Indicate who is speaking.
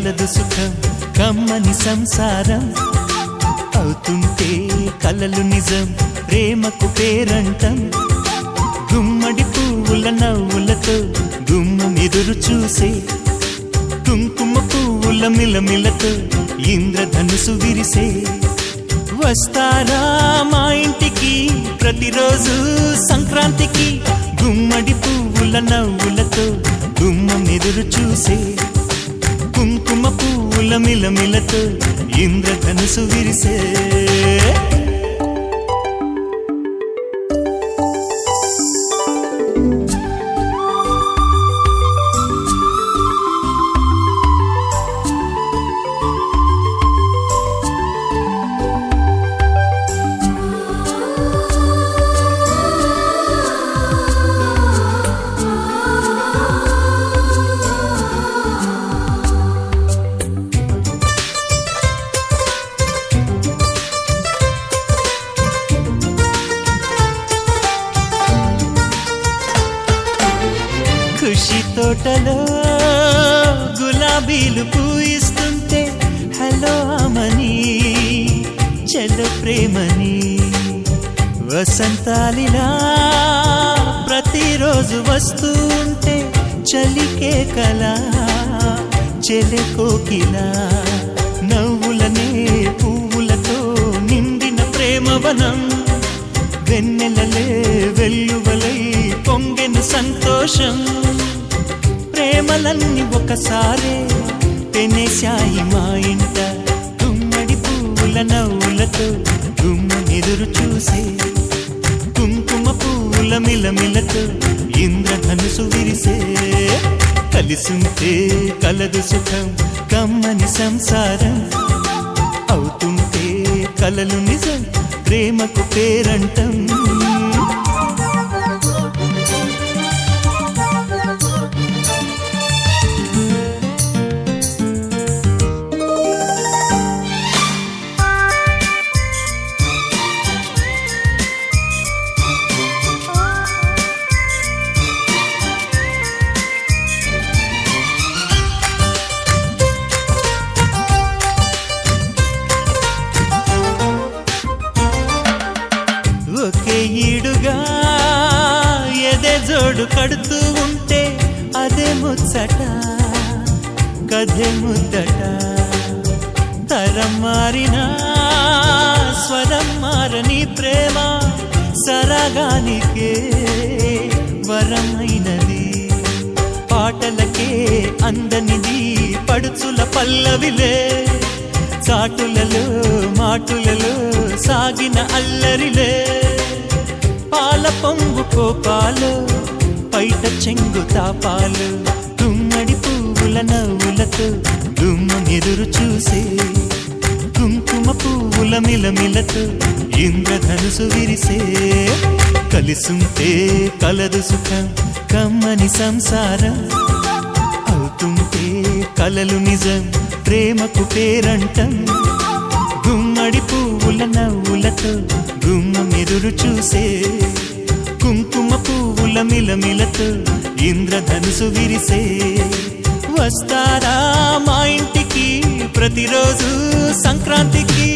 Speaker 1: కలదు సుఖం కమ్మని సంసారం అవుతుంటే కలలు నిజం ప్రేమకు పేరంటం గుమ్మడి పువ్వుల నవ్వులతో గుమ్మం ఎదురు చూసే కుంకుమ పువ్వుల మిలమిలతో ఇంద్రధనుసు విరిసే వస్తారా మా ఇంటికి ప్రతిరోజు సంక్రాంతికి గుమ్మడి పువ్వుల నవ్వులతో గుమ్మం ఎదురు చూసే కుంకుమ పువ్వుల మిలమిలతో ఇంద్రధనుసు విరిసే ఖుషి తోటలో గులాబీలు పూయిస్తుంటే హలో అమని చెల్లు ప్రేమని వసంతాలిలా ప్రతిరోజు వస్తూ ఉంటే చలికే కలా చెలె కోకిలా నవ్వులనే పువ్వులతో నిండిన ప్రేమవనం వెన్నెలలే వెల్లువలై పొంగెను సంతోషం ప్రేమలన్నీ ఒకసారే పెనేశాయి మా ఇంట గుమ్మడి పువ్వుల నవ్వులతో గుమ్మం ఎదురు చూసే కుంకుమ పువ్వుల మిలమిలతో ఇంద్రధనుసు విరిసే కలిసుంటే కలదు సుఖం కమ్మని సంసారం అవుతుంటే కలలు నిజం ప్రేమకు పేరంటం ఒకే ఈడుగా ఎదే జోడు కడుతూ ఉంటే అదే ముచ్చట కథే ముద్దట తరం మారినా స్వరం మారని ప్రేమ సరగానికే వరమైనది పాటలకే అందనిది పడుచుల పల్లవిలే చాటులలో మాటులలో సాగిన అల్లరిలే పాల పొంగు కోపాలు పైట చెంగు తాపాలు గుమ్మడి పువ్వుల నవ్వులతో గుమ్మం ఎదురు చూసే కుంకుమ పువ్వుల మిలమిలతో ఇంద్రధనుసు విరిసే కలిసుంటే కలదు సుఖం కమ్మని సంసారం అవుతుంటే కలలు నిజం ప్రేమకు పేరంటం గుమ్మడి పువ్వుల నవ్వులతో గుమ్మం ఎదురు చూసే కుంకుమ పువ్వుల మిలమిలతో ఇంద్రధనుసు విరిసే వస్తారా మా ఇంటికి ప్రతిరోజు సంక్రాంతికి